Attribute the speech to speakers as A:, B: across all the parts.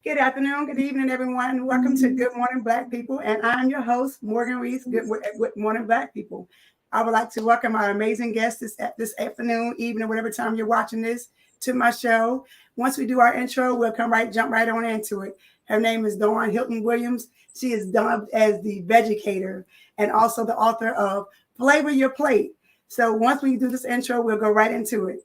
A: Good afternoon, good evening, everyone. Welcome to Good Morning Black People. And I'm your host, Morgan Reese, Good Morning Black People. I would like to welcome our amazing guests this afternoon, evening, whatever time you're watching this, to my show. Once we do our intro, we'll jump right on into it. Her name is Dawn Hilton-Williams. She is dubbed as the Vegucator and also the author of Flavor Your Plate. So once we do this intro, we'll go right into it.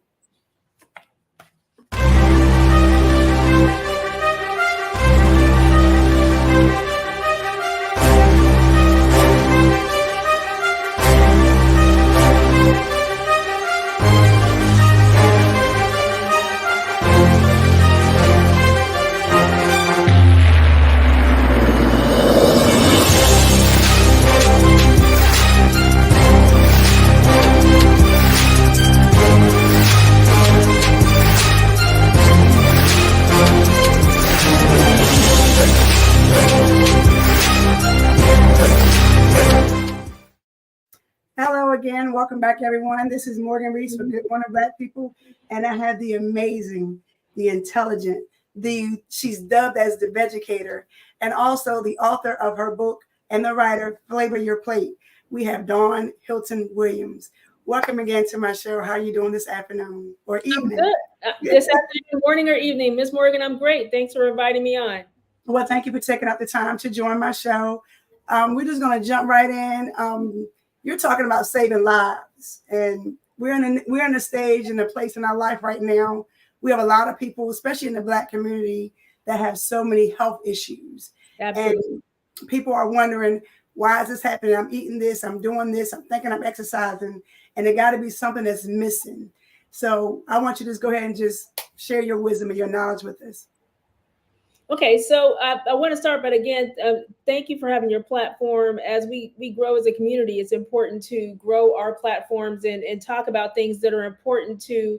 A: Hello again. Welcome back, everyone. This is Morgan Reese for Good Morning Black People. And I have the amazing, the intelligent, she's dubbed as the Vegucator, and also the author of her book and the writer, Flavor Your Plate. We have Dawn Hilton-Williams. Welcome again to my show. How are you doing this afternoon or evening?
B: I'm good. This afternoon, morning, or evening. Miss Morgan, I'm great. Thanks for inviting me on.
A: Well, thank you for taking out the time to join my show. We're just going to jump right in. You're talking about saving lives, and we're in a stage and a place in our life right now. We have a lot of people, especially in the Black community, that have so many health issues.
B: Absolutely.
A: And people are wondering, why is this happening? I'm eating this, I'm doing this, I'm thinking I'm exercising, and it got to be something that's missing. So I want you to just go ahead and just share your wisdom and your knowledge with us.
B: Okay, so I want to start, but again, thank you for having your platform. As we grow as a community, it's important to grow our platforms and talk about things that are important to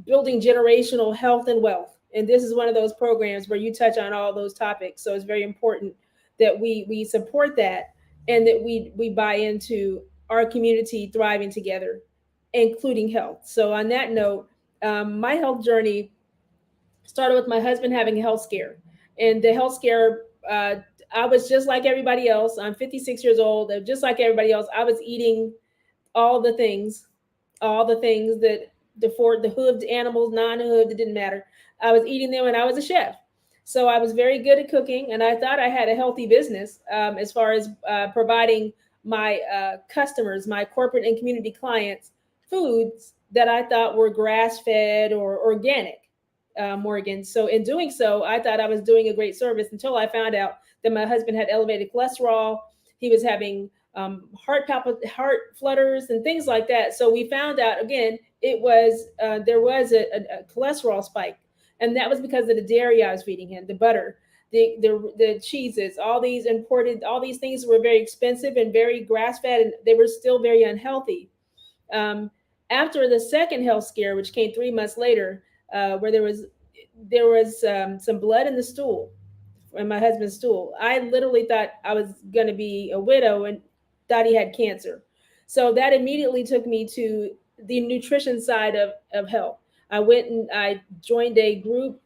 B: building generational health and wealth. And this is one of those programs where you touch on all those topics. So it's very important that we support that and that we buy into our community thriving together, including health. So on that note, my health journey started with my husband having a health scare. And the health scare, I was just like everybody else. I'm 56 years old. Just like everybody else, I was eating all the things that the hooved animals, non-hooved, it didn't matter. I was eating them, and I was a chef. So I was very good at cooking, and I thought I had a healthy business as far as providing my customers, my corporate and community clients, foods that I thought were grass-fed or organic. Morgan. So in doing so, I thought I was doing a great service until I found out that my husband had elevated cholesterol. He was having heart flutters and things like that. So we found out again, there was a cholesterol spike, and that was because of the dairy I was feeding him, the butter, the cheeses, all these things were very expensive and very grass fed, and they were still very unhealthy. After the second health scare, which came 3 months later, where there was some blood in the stool, in my husband's stool. I literally thought I was going to be a widow and thought he had cancer. So that immediately took me to the nutrition side of health. I went and I joined a group,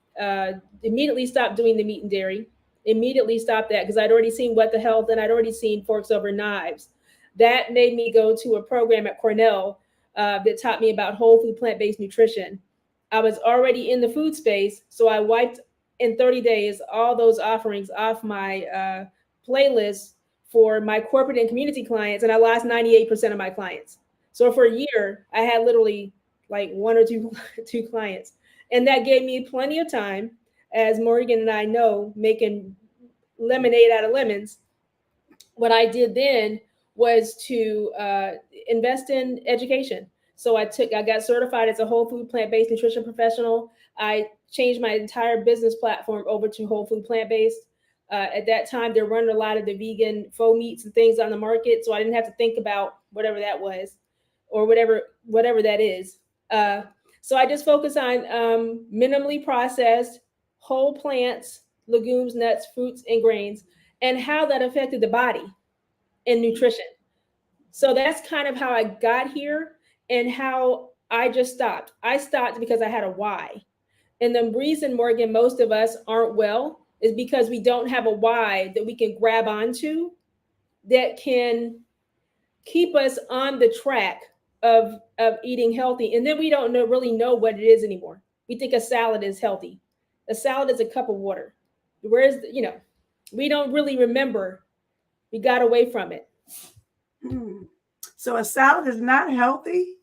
B: immediately stopped doing the meat and dairy, immediately stopped that because I'd already seen What the Health and I'd already seen Forks Over Knives. That made me go to a program at Cornell that taught me about whole food, plant-based nutrition. I was already in the food space, so I wiped in 30 days all those offerings off my playlist for my corporate and community clients, and I lost 98% of my clients. So for a year, I had literally like one or two clients, and that gave me plenty of time, as Morgan and I know, making lemonade out of lemons. What I did then was to invest in education. So I got certified as a whole food plant-based nutrition professional. I changed my entire business platform over to whole food plant-based. At that time, they're running a lot of the vegan faux meats and things on the market, so I didn't have to think about whatever that was, or whatever that is. So I just focus on minimally processed whole plants, legumes, nuts, fruits, and grains, and how that affected the body and nutrition. So that's kind of how I got here and how I just stopped. I stopped because I had a why. And the reason, Morgan, most of us aren't well is because we don't have a why that we can grab onto that can keep us on the track of eating healthy. And then we don't really know what it is anymore. We think a salad is healthy. A salad is a cup of water. Where's we don't really remember. We got away from it.
A: So a salad is not healthy?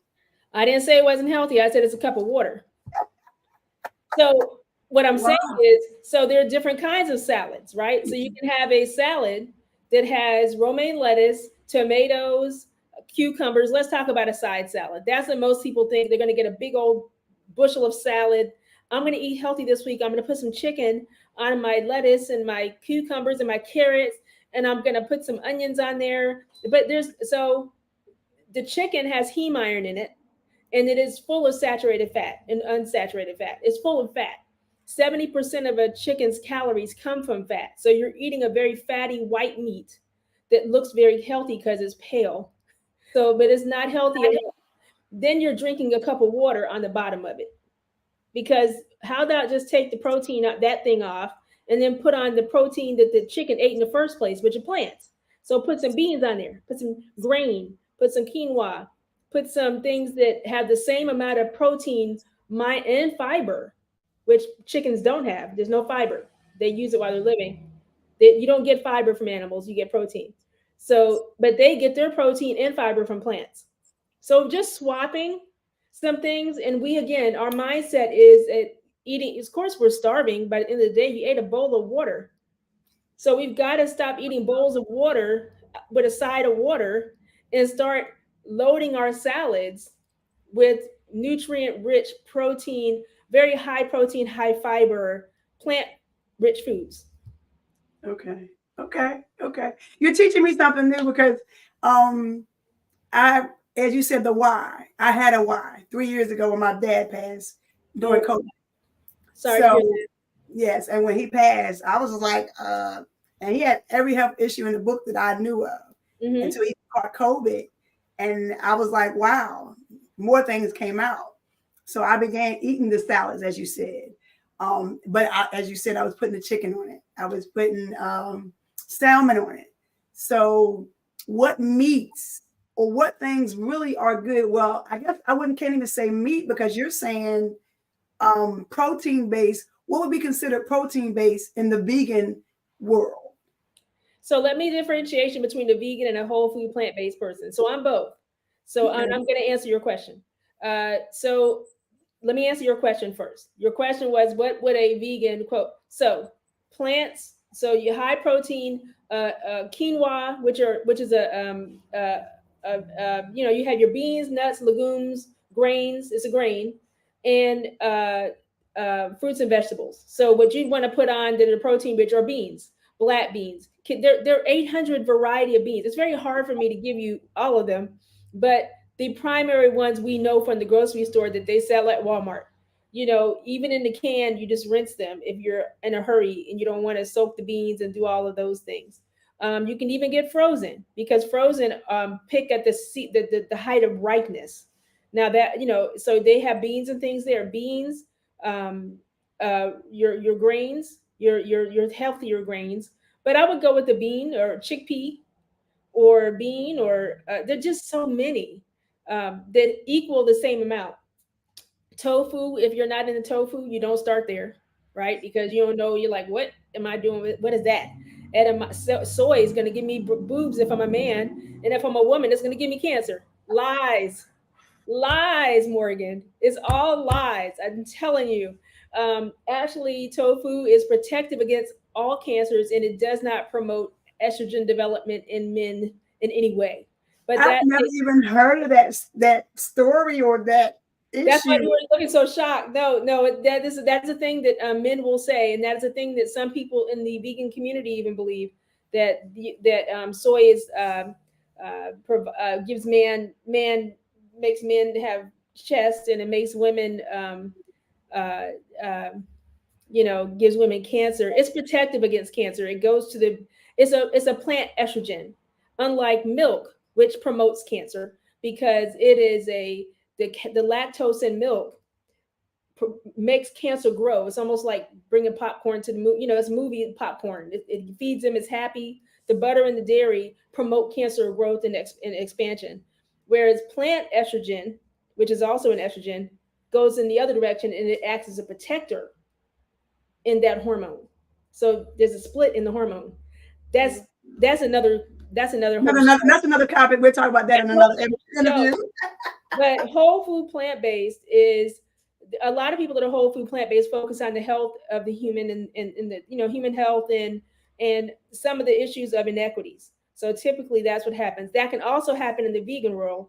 B: I didn't say it wasn't healthy. I said it's a cup of water. So what I'm saying is, so there are different kinds of salads, right? So you can have a salad that has romaine lettuce, tomatoes, cucumbers. Let's talk about a side salad. That's what most people think. They're going to get a big old bushel of salad. I'm going to eat healthy this week. I'm going to put some chicken on my lettuce and my cucumbers and my carrots, and I'm going to put some onions on there. But the chicken has heme iron in it, and it is full of saturated fat and unsaturated fat. It's full of fat. 70% of a chicken's calories come from fat. So you're eating a very fatty white meat that looks very healthy because it's pale. So, but it's not healthy at all. Then you're drinking a cup of water on the bottom of it. Because how about just take the protein out that thing off and then put on the protein that the chicken ate in the first place, which are plants. So put some beans on there, put some grain, put some quinoa, put some things that have the same amount of protein and fiber, which chickens don't have. There's no fiber. They use it while they're living. You don't get fiber from animals, you get protein. So, but they get their protein and fiber from plants. So just swapping some things. And we, again, our mindset is at eating, of course, we're starving, but at the end of the day, you ate a bowl of water. So we've got to stop eating bowls of water with a side of water and start loading our salads with nutrient-rich protein, very high protein, high fiber, plant-rich foods.
A: Okay. You're teaching me something new because I, as you said, the why. I had a why 3 years ago when my dad passed during COVID.
B: Sorry.
A: So, yes, and when he passed, I was like, and he had every health issue in the book that I knew of until he caught COVID. And I was like, wow, more things came out. So I began eating the salads, as you said. But as you said, I was putting the chicken on it. I was putting salmon on it. So what meats or what things really are good? Well, I guess can't even say meat because you're saying protein based. What would be considered protein based in the vegan world?
B: So let me differentiation between a vegan and a whole food plant-based person. So I'm both. So I'm going to answer your question. So let me answer your question first. Your question was, what would a vegan quote? So plants. So you high protein quinoa, which is you have your beans, nuts, legumes, grains. It's a grain, and fruits and vegetables. So what you want to put on that are protein rich are beans, black beans. There are 800 variety of beans. It's very hard for me to give you all of them, but the primary ones we know from the grocery store that they sell at Walmart. Even in the can, you just rinse them if you're in a hurry and you don't want to soak the beans and do all of those things. You can even get frozen because frozen pick at the height of ripeness. Now that so they have beans and things there. Beans, your grains, your healthier grains. But I would go with the bean or chickpea or bean or there's just so many that equal the same amount. Tofu, if you're not in the tofu, you don't start there, right? Because you don't know. You're like, what am I doing with? What is that? Soy is going to give me boobs if I'm a man, and if I'm a woman, it's going to give me cancer. Lies, Morgan. It's all lies. I'm telling you. Actually, tofu is protective against all cancers, and it does not promote estrogen development in men in any way. But
A: I've never even heard of that story or that issue.
B: That's why you were looking so shocked. No, that's a thing that men will say, and that's a thing that some people in the vegan community even believe that soy is gives makes men have chest, and it makes women gives women cancer. It's protective against cancer. It goes to it's a plant estrogen, unlike milk, which promotes cancer because it is the lactose in milk makes cancer grow. It's almost like bringing popcorn to the movie. It's movie popcorn. It feeds them. It's happy. The butter and the dairy promote cancer growth and expansion. Whereas plant estrogen, which is also an estrogen, goes in the other direction and it acts as a protector in that hormone. So there's a split in the hormone. That's another
A: that's another topic. We'll talk about that in another interview.
B: But whole food plant-based is, a lot of people that are whole food plant-based focus on the health of the human and the human health and some of the issues of inequities. So typically that's what happens. That can also happen in the vegan world,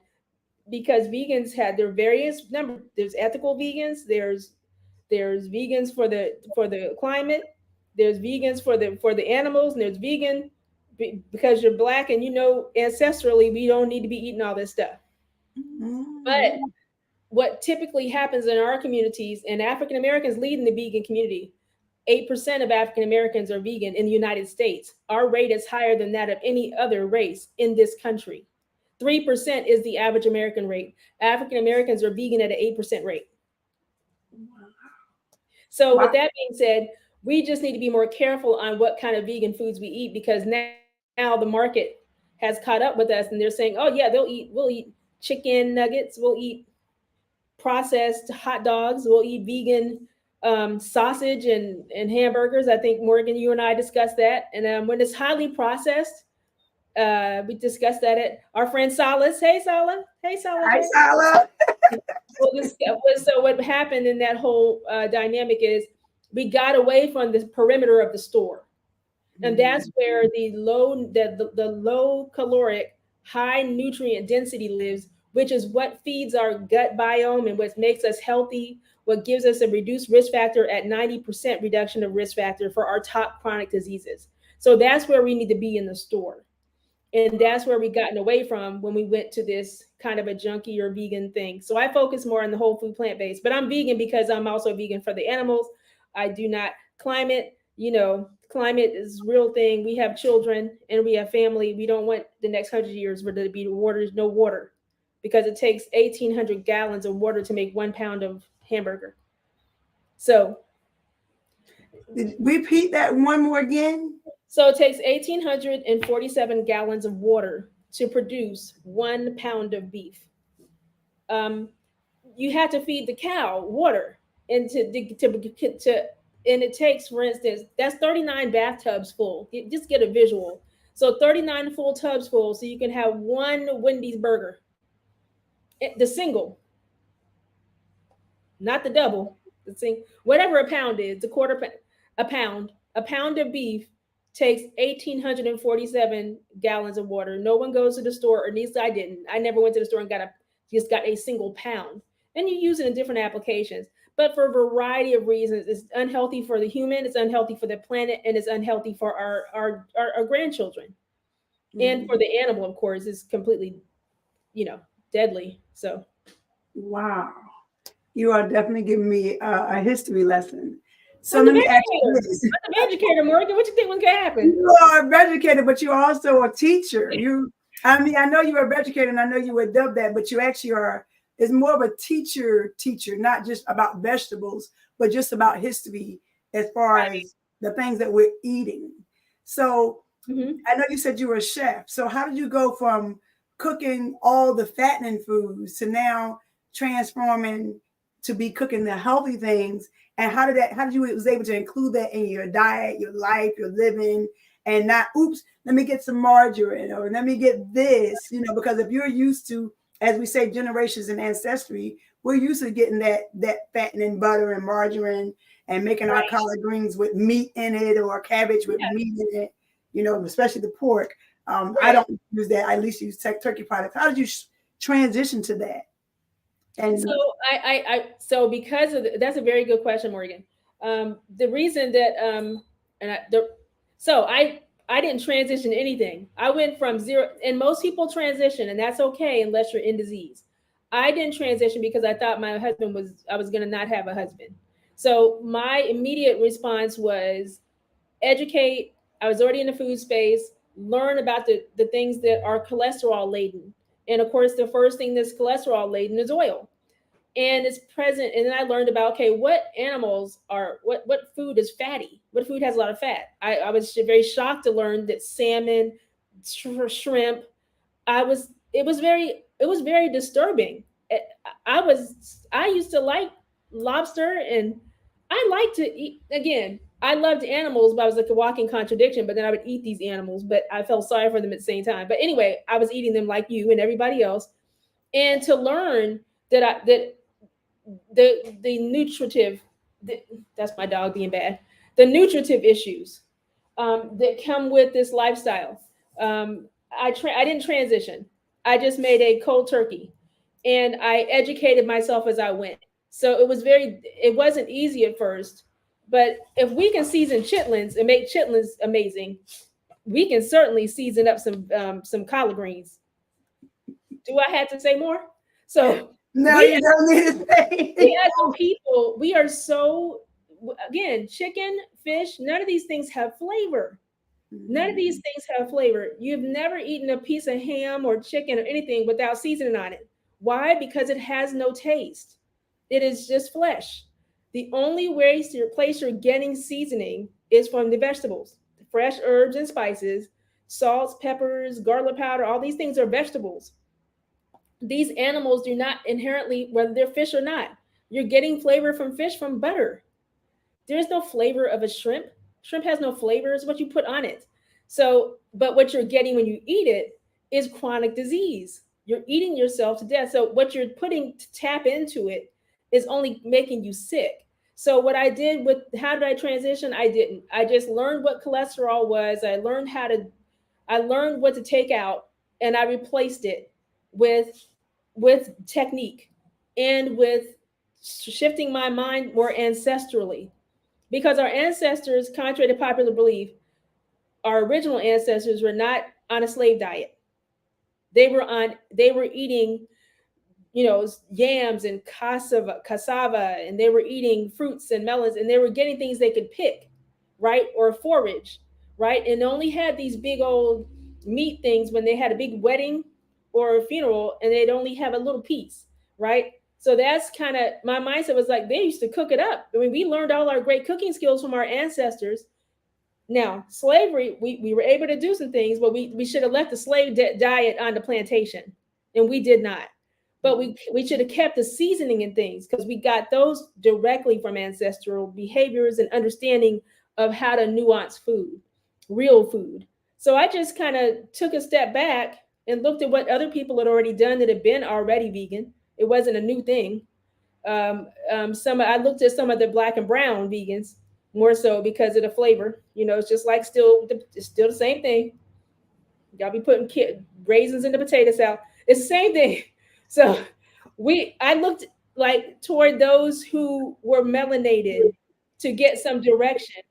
B: because vegans had their various number. There's ethical vegans, there's vegans for the climate, there's vegans for the animals, and there's vegan because you're Black and ancestrally we don't need to be eating all this stuff. But what typically happens in our communities, and African Americans lead in the vegan community, 8% of African Americans are vegan in the United States. Our rate is higher than that of any other race in this country. 3% is the average American rate. African Americans are vegan at an 8% rate. So with that being said, we just need to be more careful on what kind of vegan foods we eat, because now the market has caught up with us and they're saying, oh yeah, we'll eat chicken nuggets, we'll eat processed hot dogs, we'll eat vegan sausage and hamburgers. I think Morgan, you and I discussed that. And when it's highly processed, we discussed that at our friend Sala's. Hey Sala. Hi
A: Sala.
B: So what happened in that whole dynamic is we got away from the perimeter of the store. And that's where the low caloric, high nutrient density lives, which is what feeds our gut biome and what makes us healthy, what gives us a reduced risk factor at 90% reduction of risk factor for our top chronic diseases. So that's where we need to be in the store. And that's where we gotten away from when we went to this kind of a junky or vegan thing. So I focus more on the whole food plant-based, but I'm vegan because I'm also vegan for the animals. I do not climate Climate is a real thing. We have children and we have family. We don't want the next 100 years where there be no water, because it takes 1,800 gallons of water to make 1 pound of hamburger. So
A: repeat that one more again.
B: So it takes 1,847 gallons of water to produce 1 pound of beef. You have to feed the cow water, and and it takes, for instance, that's 39 bathtubs full. Just get a visual. So 39 full tubs full, so you can have one Wendy's burger. The single, not the double. The single, whatever a pound is, a pound of beef takes 1,847 gallons of water. No one goes to the store, or at least I didn't. I never went to the store and got a single pound. And you use it in different applications. But for a variety of reasons, it's unhealthy for the human, it's unhealthy for the planet, and it's unhealthy for our grandchildren. Mm-hmm. And for the animal, of course, it's completely, deadly. So.
A: Wow. You are definitely giving me a history lesson. So let me ask you this.
B: I'm an educator, Morgan. What do you think was going to happen?
A: You are an educator, but you're also a teacher. I know you're an educator, and I know you would dub that, but you actually are. It's more of a teacher, not just about vegetables, but just about history as far as the things that we're eating. So I know you said you were a chef. So how did you go from cooking all the fattening foods to now transforming to be cooking the healthy things? And how did you was able to include that in your diet, your life, your living, and not, oops, let me get some margarine, or let me get this, because if you're used to, as we say, generations and ancestry, we're used to getting that fattening butter and margarine and making our collard greens with meat in it, or cabbage with meat in it, especially the pork. I don't use that. I at least use turkey products. How did you transition to that?
B: And so because of that's a very good question, Morgan. The reason that I didn't transition anything. I went from zero, and most people transition, and that's okay unless you're in disease. I didn't transition because I thought I was going to not have a husband. So my immediate response was educate. I was already in the food space, learn about the things that are cholesterol laden. And of course, the first thing that's cholesterol laden is oil. and it's present. And then I learned about, okay, what animals are, what food is fatty, what food has a lot of fat. I was very shocked to learn that salmon, shrimp, it was very disturbing. Eh, I used to like lobster, and I like to eat, again, I loved animals, but I was like a walking contradiction. But then I would eat these animals, but I felt sorry for them at the same time. But anyway, I was eating them like you and everybody else. And to learn that the nutritive, the, that's my dog being bad, the nutritive issues that come with this lifestyle. I didn't transition. I just made a cold turkey, and I educated myself as I went. So it wasn't easy at first, but if we can season chitlins and make chitlins amazing, we can certainly season up some collard greens. Do I have to say more? So
A: No,
B: we
A: you don't need to say.
B: we as a people, we are so, again, chicken, fish, none of these things have flavor. None of these things have flavor. You've never eaten a piece of ham or chicken or anything without seasoning on it. Why? Because it has no taste. It is just flesh. The only place you're getting seasoning is from the vegetables, fresh herbs and spices, salts, peppers, garlic powder. All these things are vegetables. These animals do not inherently, whether they're fish or not, you're getting flavor from fish from butter. There's no flavor of a shrimp. Shrimp has no flavor, it's what you put on it. So, but what you're getting when you eat it is chronic disease. You're eating yourself to death. So what you're putting to tap into it is only making you sick. So what I did with, how did I transition? I didn't. I just learned what cholesterol was. I learned what to take out, and I replaced it with technique, and with shifting my mind more ancestrally, because our ancestors, contrary to popular belief, our original ancestors were not on a slave diet. They were eating, yams and cassava, and they were eating fruits and melons, and they were getting things they could pick, right? Or forage, right? And only had these big old meat things when they had a big wedding or a funeral, and they'd only have a little piece, right? So that's kind of my mindset, was like, they used to cook it up. I mean, we learned all our great cooking skills from our ancestors. Now, slavery, we were able to do some things, but we should have left the diet on the plantation, and we did not. But we should have kept the seasoning and things, because we got those directly from ancestral behaviors and understanding of how to nuance food, real food. So I just kind of took a step back and looked at what other people had already done that had been already vegan. It wasn't a new thing. I looked at some of the black and brown vegans, more so because of the flavor. It's just like it's still the same thing. Y'all be putting raisins in the potato salad. It's the same thing. So I looked like toward those who were melanated to get some direction.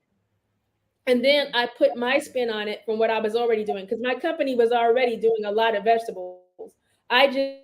B: And then I put my spin on it from what I was already doing, because my company was already doing a lot of vegetables. I just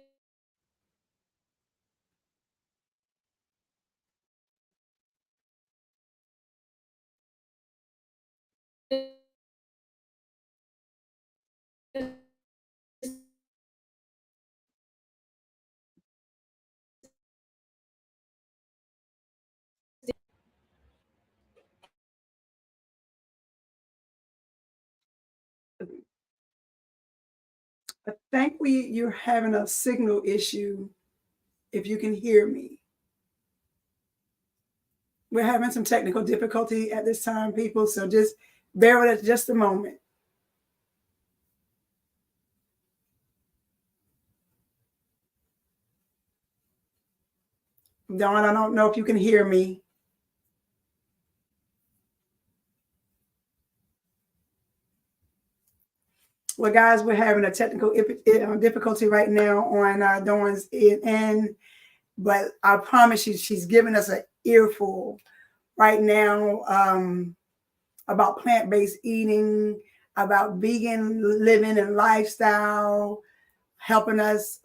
A: I think you're having a signal issue. If you can hear me, we're having some technical difficulty at this time, people. So just bear with us just a moment. Dawn, I don't know if you can hear me. Well, guys, we're having a technical difficulty right now on Dawn's end, but I promise you, she's giving us an earful right now about plant-based eating, about vegan living and lifestyle, helping us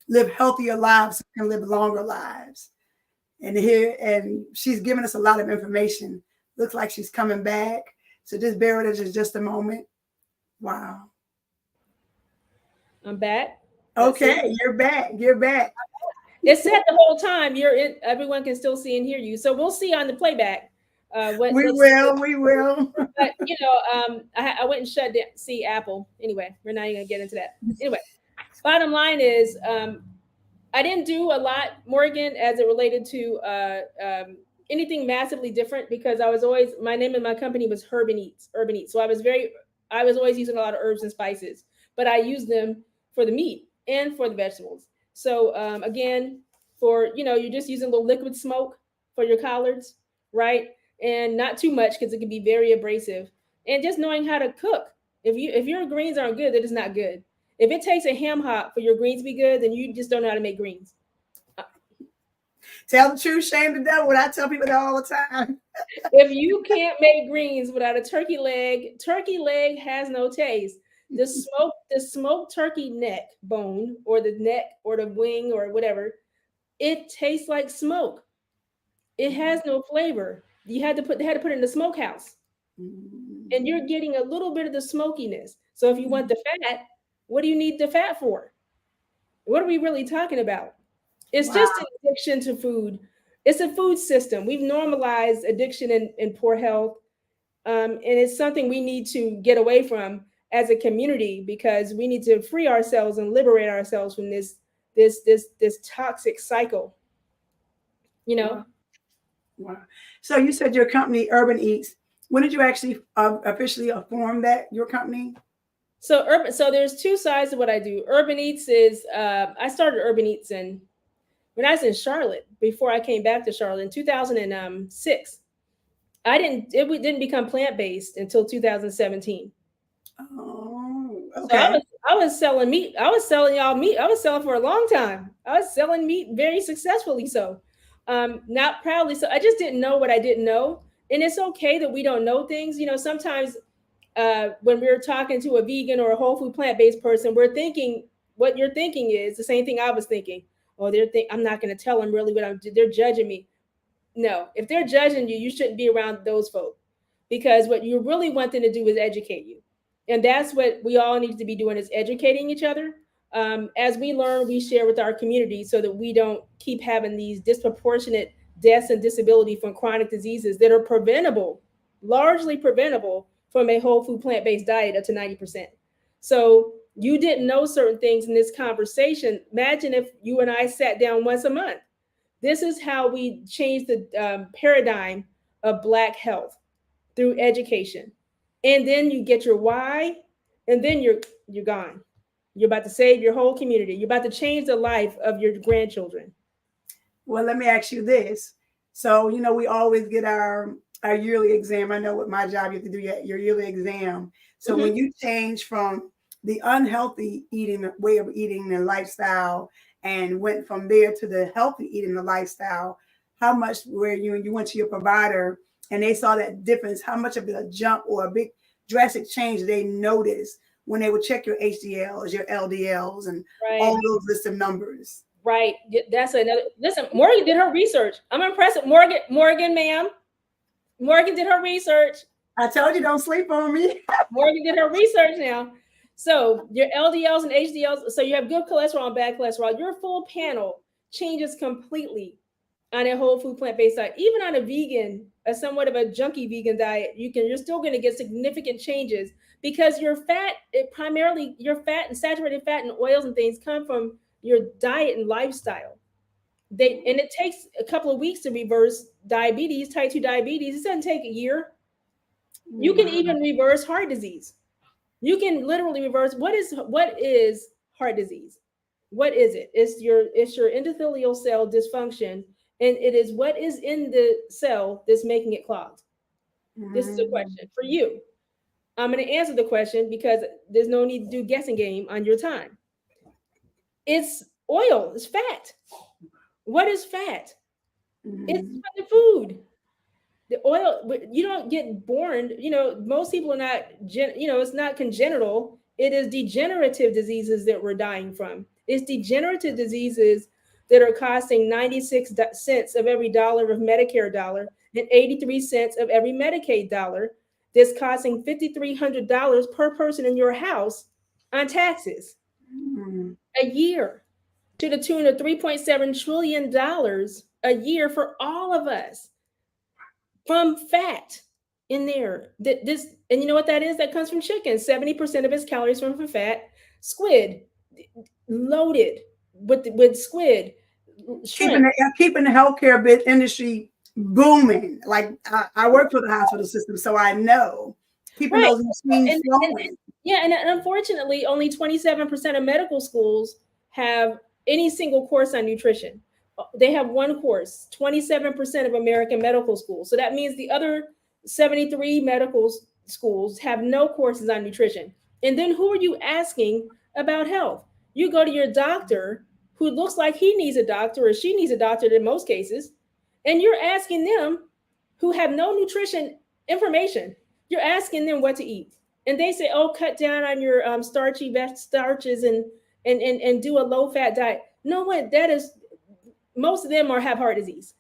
A: live healthier lives and live longer lives. And she's giving us a lot of information. Looks like she's coming back. So just bear with us just a moment. Wow.
B: I'm back.
A: Okay, you're back. You're back.
B: It said the whole time you're in. Everyone can still see and hear you. So we'll see on the playback.
A: We
B: Let's see.
A: will, we will.
B: But I went and shut down. See Apple. Anyway, we're not even gonna get into that. Anyway, bottom line is, I didn't do a lot, Morgan, as it related to anything massively different because I was always, my name in my company was Herban-Eats, Herban-Eats. So I was always using a lot of herbs and spices, but I used them for the meat and for the vegetables. So again, for, you're just using a little liquid smoke for your collards, right? And not too much because it can be very abrasive. And just knowing how to cook. If your greens aren't good, that is not good. If it takes a ham hock for your greens to be good, then you just don't know how to make greens.
A: Tell the truth, shame the devil. I tell people that all the time.
B: If you can't make greens without a turkey leg has no taste. The smoked turkey neck bone or the neck or the wing or whatever, it tastes like smoke. It has no flavor. They had to put it in the smokehouse. And you're getting a little bit of the smokiness. So if you want the fat, what do you need the fat for? What are we really talking about? It's just an addiction to food. It's a food system. We've normalized addiction and poor health. And it's something we need to get away from as a community because we need to free ourselves and liberate ourselves from this toxic cycle.
A: Wow. So you said your company, Herban-Eats. When did you actually officially form your company?
B: So there's two sides of what I do. Herban-Eats is I started Herban-Eats when I was in Charlotte before I came back to Charlotte in 2006. It didn't become plant-based until 2017.
A: Oh,
B: okay.
A: So
B: I was selling meat. I was selling y'all meat. I was selling for a long time. I was selling meat very successfully. So, not proudly. So I just didn't know what I didn't know. And it's okay that we don't know things. Sometimes when we're talking to a vegan or a whole food plant-based person, we're thinking what you're thinking is the same thing I was thinking. Oh, I'm not going to tell them really they're judging me. No, if they're judging you, you shouldn't be around those folk because what you really want them to do is educate you. And that's what we all need to be doing is educating each other. As we learn, we share with our community so that we don't keep having these disproportionate deaths and disability from chronic diseases that are preventable, largely preventable from a whole food plant-based diet up to 90%. So you didn't know certain things in this conversation. Imagine if you and I sat down once a month. This is how we change the paradigm of Black health through education. And then you get your why, and then you're gone. You're about to save your whole community. You're about to change the life of your grandchildren.
A: Well, let me ask you this. So, we always get our yearly exam. I know what my job, you have to do your yearly exam. So when you change from the unhealthy eating way of eating and lifestyle and went from there to the healthy eating the lifestyle, how much were you went to your provider and they saw that difference, how much of a jump or a big drastic change they noticed when they would check your HDLs, your LDLs, and all those list of numbers?
B: Right. That's another. Listen, Morgan did her research. I'm impressed with Morgan, ma'am. Morgan did her research.
A: I told you, don't sleep on me.
B: Morgan did her research now. So your LDLs and HDLs, so you have good cholesterol and bad cholesterol. Your full panel changes completely on a whole food plant-based diet. Even on a somewhat of a junky vegan diet, you're still going to get significant changes because your fat, primarily your fat and saturated fat and oils and things come from your diet and lifestyle. And it takes a couple of weeks to reverse diabetes, type 2 diabetes. It doesn't take a year. You can even reverse heart disease. You can literally reverse what is heart disease? What is it? It's your endothelial cell dysfunction, and it is what is in the cell that's making it clogged. This is a question for you. I'm going to answer the question because there's no need to do guessing game on your time. It's oil. It's fat. What is fat? It's from the food. The oil, you don't get born, most people are not, it's not congenital. It is degenerative diseases that we're dying from. It's degenerative diseases that are costing 96 cents of every dollar of Medicare dollar and 83 cents of every Medicaid dollar. That's costing $5,300 per person in your house on taxes a year. to the tune of $3.7 trillion a year for all of us from fat in there. And you know what that is? That comes from chicken. 70% of its calories from fat. Squid, loaded with squid, shrimp.
A: Keeping the healthcare bit industry booming. Like I work for the hospital system, so I know keeping those machines flowing.
B: And unfortunately, only 27% of medical schools have any single course on nutrition. They have one course, 27% of American medical schools. So that means the other 73 medical schools have no courses on nutrition. And then who are you asking about health? You go to your doctor who looks like he needs a doctor or she needs a doctor in most cases, and you're asking them who have no nutrition information, you're asking them what to eat. And they say, oh, cut down on your starchy starches and do a low fat diet. No, what that is, most of them have heart disease.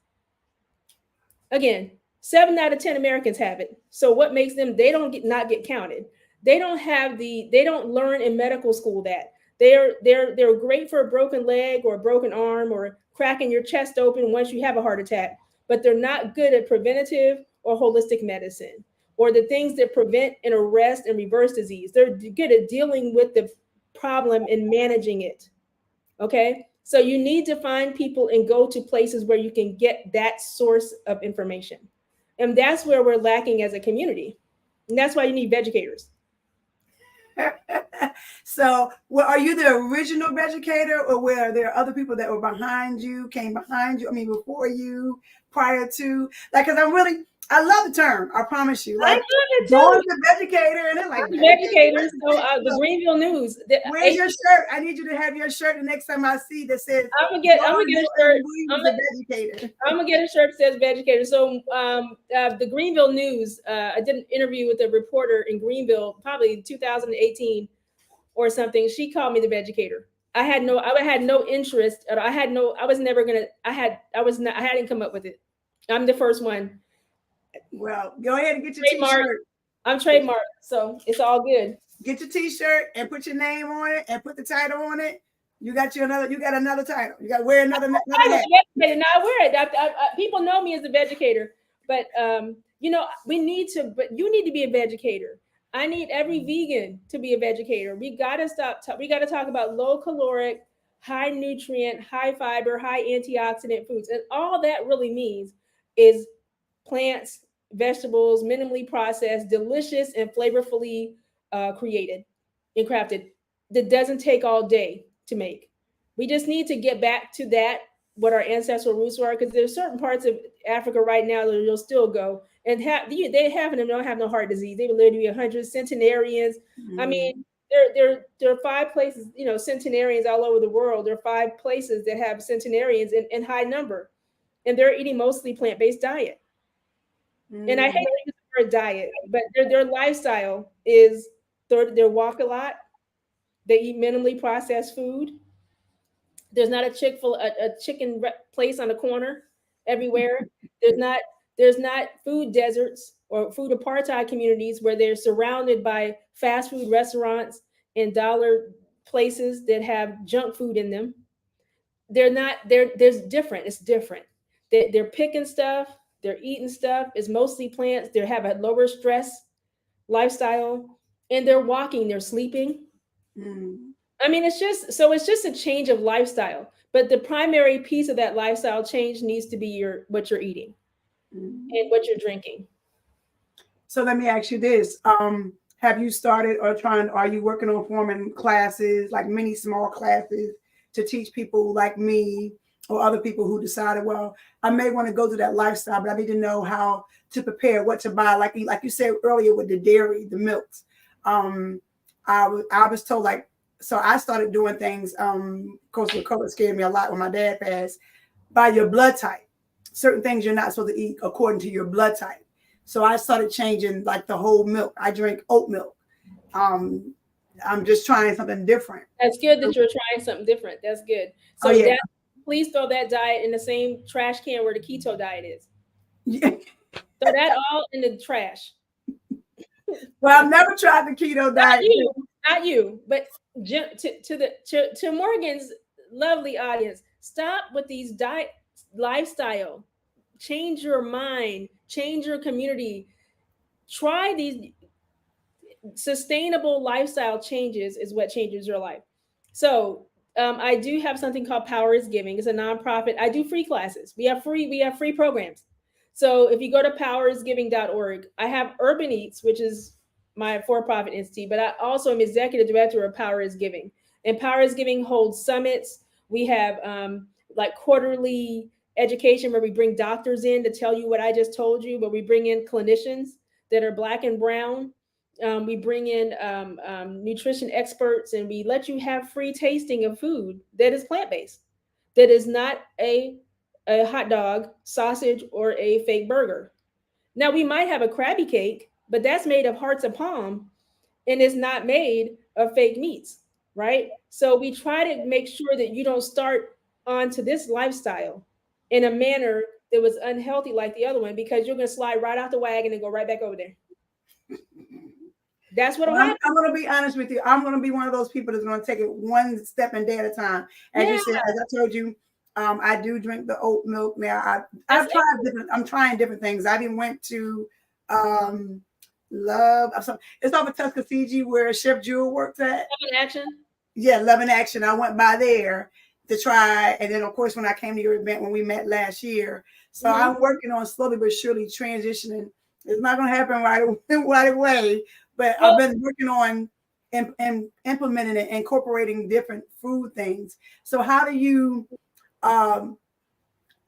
B: Again, 7 out of 10 Americans have it. So what makes them, they don't not get counted. They don't learn in medical school that. They're great for a broken leg or a broken arm or cracking your chest open once you have a heart attack, but they're not good at preventative or holistic medicine or the things that prevent and arrest and reverse disease. They're good at dealing with the problem and managing it. Okay. So you need to find people and go to places where you can get that source of information. And that's where we're lacking as a community. And that's why you need Vegucators.
A: So, well, are you the original Vegucator, or were there other people that were came behind you? I mean, before you, prior to, like, because I love the term. I promise you. Like,
B: I love it too.
A: Going to Vegucator, and they're like
B: Vegucators. So the Greenville News.
A: Where's your shirt? I need you to have your shirt the next time I see that says.
B: I'm gonna get a shirt. I'm gonna get a shirt that says Vegucator. So the Greenville News. I did an interview with a reporter in Greenville, probably 2018 or something. She called me the Vegucator. I had no interest. I hadn't come up with it. I'm the first one.
A: Well, go ahead and get your t-shirt.
B: I'm trademarked, so it's all good.
A: Get your t-shirt and put your name on it and put the title on it. You got another title. You got to wear another hat.
B: Now I wear it. People know me as a Vegucator, but we need to. But you need to be a Vegucator. I need every vegan to be a Vegucator. We got to stop. We got to talk about low caloric, high nutrient, high fiber, high antioxidant foods, and all that really means is plants, vegetables, minimally processed, delicious, and flavorfully created and crafted. That doesn't take all day to make. We just need to get back to that, what our ancestral roots were, because there's certain parts of Africa right now that you'll still go and don't have no heart disease. They live to be 100 centenarians. Mm-hmm. I mean, there are 5 places, centenarians all over the world. There are 5 places that have centenarians in high number, and they're eating mostly plant-based diet. Mm-hmm. And I hate to use the word diet, but their lifestyle is they walk a lot. They eat minimally processed food. There's not a chicken place on the corner everywhere. There's not food deserts or food apartheid communities where they're surrounded by fast food restaurants and dollar places that have junk food in them. There's different. It's different. They're picking stuff. They're eating stuff. It's mostly plants. They have a lower stress lifestyle, and they're walking. They're sleeping. Mm. I mean, it's just a change of lifestyle. But the primary piece of that lifestyle change needs to be what you're eating and what you're drinking.
A: So let me ask you this: have you started are you working on forming classes, like mini small classes, to teach people like me or other people who decided, well, I may want to go to that lifestyle, but I need to know how to prepare, what to buy, like you said earlier with the dairy, the milks. I was told, so I started doing things, of course, the COVID scared me a lot when my dad passed, by your blood type. Certain things you're not supposed to eat according to your blood type. So I started changing the whole milk. I drink oat milk. I'm just trying something different.
B: That's good that you're trying something different. That's good. So please throw that diet in the same trash can where the keto diet is. Yeah. Throw that all in the trash.
A: Well, I've never tried the keto diet.
B: Not you, but to Morgan's lovely audience, stop with these diet lifestyle. Change your mind, change your community. Try these sustainable lifestyle changes is what changes your life. So I do have something called Power is Giving. It's a nonprofit. I do free classes. We have free programs. So if you go to powerisgiving.org, I have Herban-Eats, which is my for-profit entity, but I also am executive director of Power is Giving. And Power is Giving holds summits. We have like quarterly education where we bring doctors in to tell you what I just told you, but we bring in clinicians that are Black and brown. We bring in nutrition experts, and we let you have free tasting of food that is plant-based, that is not a hot dog, sausage, or a fake burger. Now, we might have a Krabby Cake, but that's made of hearts of palm and it's not made of fake meats, right? So we try to make sure that you don't start onto this lifestyle in a manner that was unhealthy like the other one, because you're going to slide right out the wagon and go right back over there. That's what will
A: Well,
B: happen.
A: I'm going to be honest with you. I'm going to be one of those people that's going to take it one step and day at a time. As
B: Yeah.
A: you said, as I told you, I do drink the oat milk now. I've
B: That's
A: tried different. I'm trying different things. I even went to Love. It's off of Tuskegee where Chef Jewel works at.
B: Love in Action.
A: Yeah, Love in Action. I went by there to try, and then of course when I came to your event when we met last year. So I'm working on slowly but surely transitioning. It's not going to happen right away. But I've been working on and implementing it, incorporating different food things. So how do you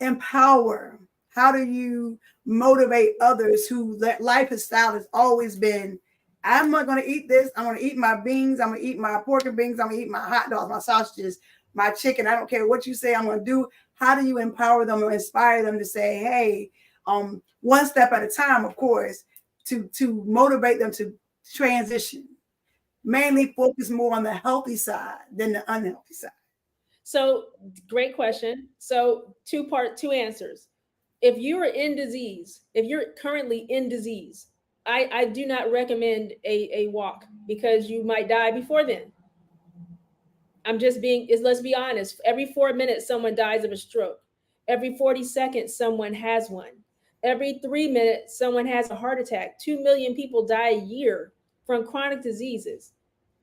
A: empower? How do you motivate others who that lifestyle has always been, I'm not going to eat this. I'm going to eat my beans. I'm going to eat my pork and beans. I'm going to eat my hot dogs, my sausages, my chicken. I don't care what you say I'm going to do. How do you empower them or inspire them to say, hey, one step at a time, of course, to motivate them to transition, mainly focus more on the healthy side than the unhealthy side?
B: So great question. So two answers. If you are in disease, if you're currently in disease, I do not recommend a walk, because you might die before then. Let's be honest. Every 4 minutes, someone dies of a stroke. Every 40 seconds, someone has one. Every 3 minutes, someone has a heart attack. 2 million people die a year from chronic diseases.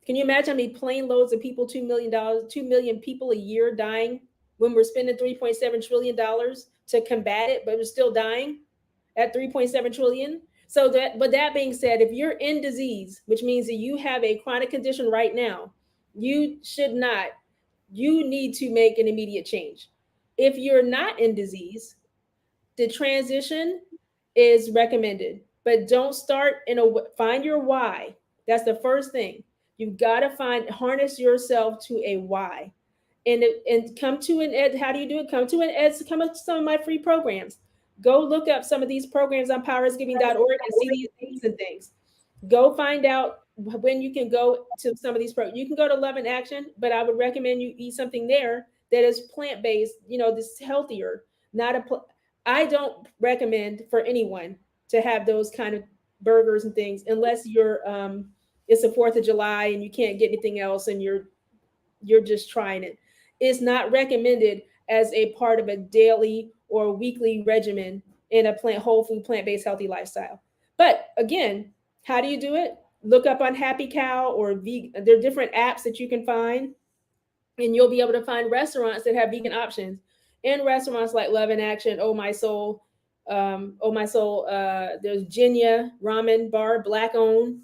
B: Can you imagine how many plane loads of people, $2 million, 2 million people a year dying, when we're spending $3.7 trillion to combat it, but we're still dying at 3.7 trillion? So but that being said, if you're in disease, which means that you have a chronic condition right now, you need to make an immediate change. If you're not in disease, the transition is recommended, but don't start find your why. That's the first thing. You've got to harness yourself to a why, and come to an ed. How do you do it? Come to some of my free programs. Go look up some of these programs on powerisgiving.org and see these things and things. Go find out when you can go to some of these programs. You can go to Love in Action, but I would recommend you eat something there that is plant-based, this healthier. I don't recommend for anyone to have those kind of burgers and things unless it's the 4th of July and you can't get anything else and you're just trying it. It's not recommended as a part of a daily or weekly regimen in a whole food, plant-based, healthy lifestyle. But again, how do you do it? Look up on Happy Cow or there are different apps that you can find, and you'll be able to find restaurants that have vegan options. In restaurants like Love in Action, Oh My Soul, there's Jinya Ramen Bar, Black owned,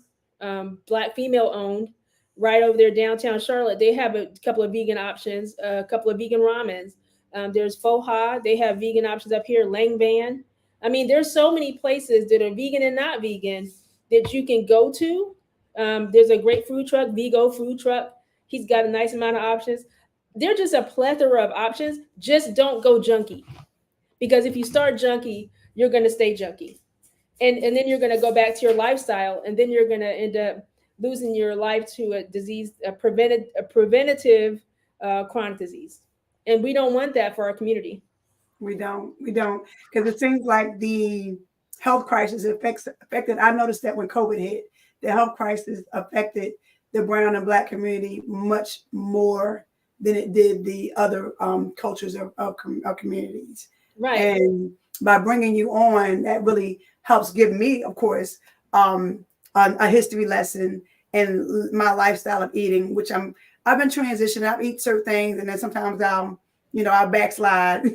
B: Black female owned, right over there downtown Charlotte. They have a couple of vegan options, a couple of vegan ramens. There's Foha. They have vegan options up here. Langban. I mean, there's so many places that are vegan and not vegan that you can go to. There's a great food truck, Vigo food truck. He's got a nice amount of options. They're just a plethora of options. Just don't go junky, because if you start junky, you're going to stay junky. And then you're going to go back to your lifestyle, and then you're going to end up losing your life to a disease, a preventative chronic disease. And we don't want that for our community.
A: We don't, because it seems like the health crisis affected. I noticed that when COVID hit, the health crisis affected the brown and Black community much more than it did the other cultures of communities.
B: Right.
A: And by bringing you on, that really helps give me, of course, a history lesson and my lifestyle of eating, which I've been transitioning. I eat certain things, and then sometimes I'll backslide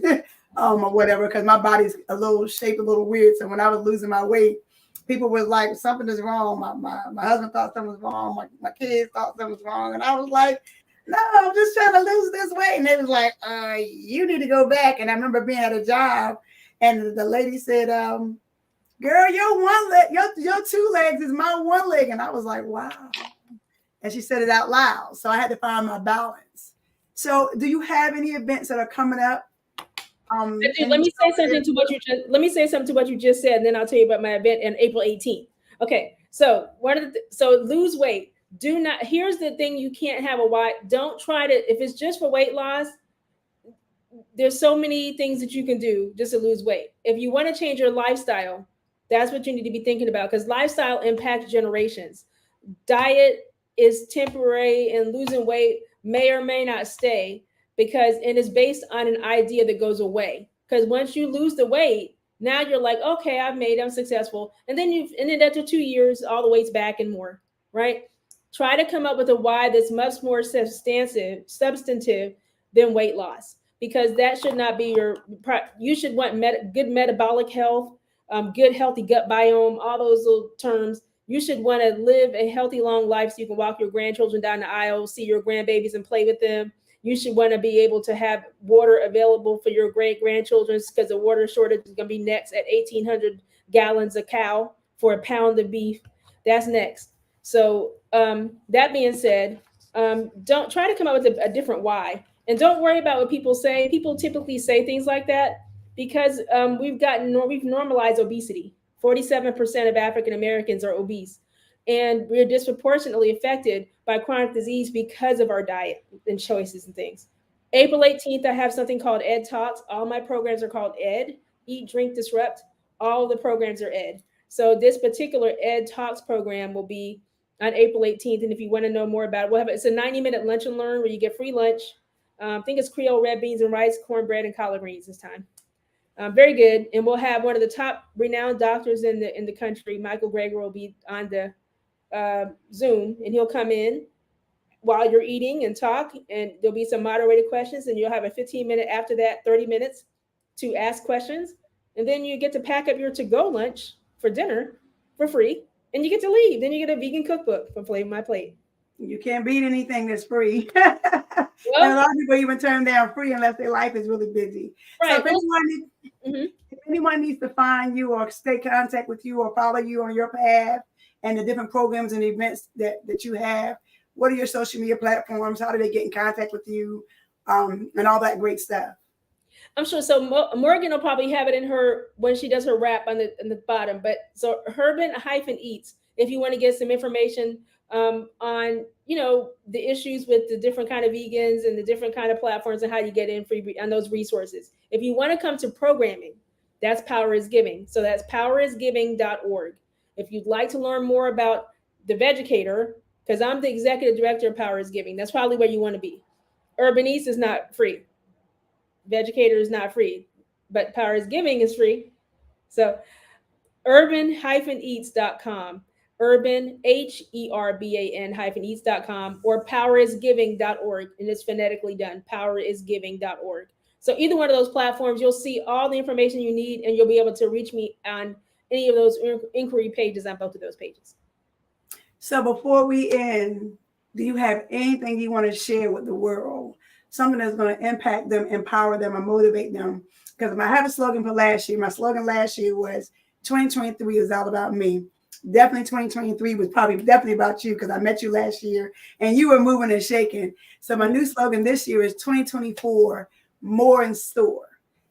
A: or whatever, because my body's a little shaped a little weird. So when I was losing my weight, people were like, something is wrong. My husband thought something was wrong. My kids thought something was wrong. And I was like, no, I'm just trying to lose this weight. And they was like, you need to go back. And I remember being at a job, and the lady said, girl, your one leg, your two legs is my one leg. And I was like, wow. And she said it out loud. So I had to find my balance. So do you have any events that are coming up?
B: Let me say something to what you just said, and then I'll tell you about my event on April 18th. Okay, so lose weight. Here's the thing: you can't have a why. Don't try to, if it's just for weight loss. There's so many things that you can do just to lose weight. If you want to change your lifestyle, that's what you need to be thinking about, because lifestyle impacts generations. Diet is temporary, and losing weight may or may not stay, because it's based on an idea that goes away. Because once you lose the weight, now you're like, okay, I'm successful. And then after 2 years, all the weight's back and more, right? Try to come up with a why that's much more substantive than weight loss, because that should not be you should want good metabolic health, good healthy gut biome, all those little terms. You should want to live a healthy, long life so you can walk your grandchildren down the aisle, see your grandbabies and play with them. You should want to be able to have water available for your great-grandchildren, because the water shortage is going to be next at 1,800 gallons a cow for a pound of beef. That's next. So that being said, don't try to come up with a different why. And don't worry about what people say. People typically say things like that because we've normalized obesity. 47% of African Americans are obese, and we're disproportionately affected by chronic disease because of our diet and choices and things. April 18th, I have something called Ed Talks. All my programs are called Ed, Eat, Drink, Disrupt. All of the programs are Ed. So this particular Ed Talks program will be on April 18th. And if you want to know more about it, it's a 90-minute lunch and learn where you get free lunch. I think it's Creole red beans and rice, cornbread, and collard greens this time. Very good. And we'll have one of the top renowned doctors in the country, Michael Greger, will be on the Zoom, and he'll come in while you're eating and talk, and there'll be some moderated questions, and you'll have a 15-minute after that, 30 minutes to ask questions. And then you get to pack up your to-go lunch for dinner for free, and you get to leave. Then you get a vegan cookbook from Flava My Plate.
A: You can't beat anything that's free. And a lot of people even turn down free unless their life is really busy. Right. So if anyone needs to find you or stay in contact with you or follow you on your path and the different programs and events that you have, what are your social media platforms? How do they get in contact with you, and all that great stuff?
B: I'm sure. So Morgan will probably have it in her when she does her wrap on the bottom. But so Herban-Eats, if you want to get some information on the issues with the different kind of vegans and the different kind of platforms and how you get in free on those resources. If you want to come to programming, that's Power is Giving. So that's powerisgiving.org. If you'd like to learn more about the Vegucator, because I'm the executive director of Power is Giving, that's probably where you want to be. Herban-Eats is not free. Vegucator is not free, but Power is Giving is free. So Herban-Eats.com, Herban, Herban-Eats.com, or powerisgiving.org, and it's phonetically done, powerisgiving.org. So either one of those platforms, you'll see all the information you need, and you'll be able to reach me on any of those inquiry pages on both of those pages.
A: So before we end, do you have anything you want to share with the world? Something that's going to impact them, empower them, and motivate them? Because I have a slogan for last year. My slogan last year was 2023 is all about me. Definitely 2023 was definitely about you, because I met you last year and you were moving and shaking. So my new slogan this year is 2024, more in store.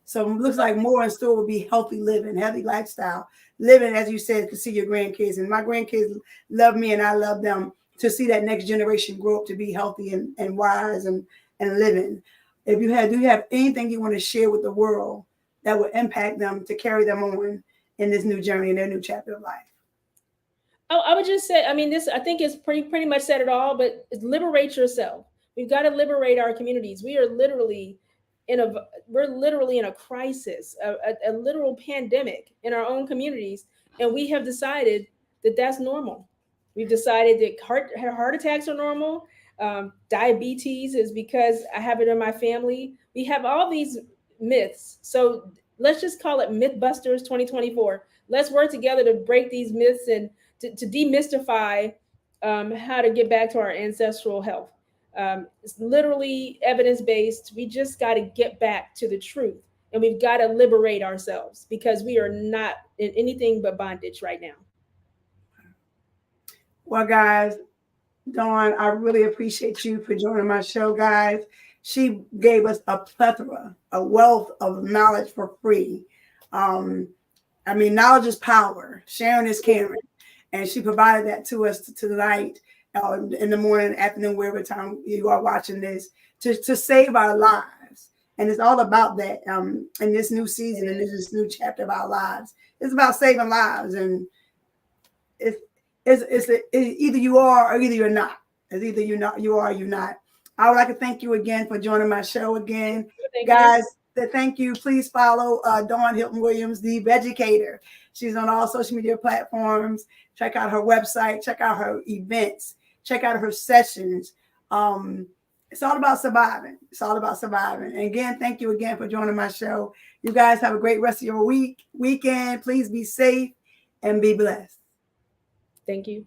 A: So it looks like more in store will be healthy living, healthy lifestyle, living, as you said, to see your grandkids. And my grandkids love me and I love them, to see that next generation grow up to be healthy and wise and living. Do you have anything you want to share with the world that will impact them to carry them on in this new journey, in their new chapter of life?
B: Oh, I would just say, this, I think it's pretty much said it all, but liberate yourself. We've got to liberate our communities. We're literally in a crisis, a literal pandemic in our own communities, and we have decided that that's normal. We've decided that heart attacks are normal. Diabetes is because I have it in my family. We have all these myths. So let's just call it Mythbusters 2024. Let's work together to break these myths and to demystify how to get back to our ancestral health. It's literally evidence based. We just got to get back to the truth, and we've got to liberate ourselves because we are not in anything but bondage right now.
A: Well, guys, Dawn, I really appreciate you for joining my show, guys. She gave us a plethora, a wealth of knowledge for free. I mean, knowledge is power. Sharing is caring. And she provided that to us tonight, in the morning, afternoon, wherever time you are watching this, to save our lives. And it's all about that in this new season, and this new chapter of our lives. It's about saving lives. And it's either you are or either you're not. It's either you are or you're not. I would like to thank you again for joining my show again. Guys, thank you. Please follow Dawn Hilton-Williams, the Vegucator. She's on all social media platforms. Check out her website. Check out her events. Check out her sessions. It's all about surviving. It's all about surviving. And again, thank you again for joining my show. You guys have a great rest of your weekend. Please be safe and be blessed.
B: Thank you.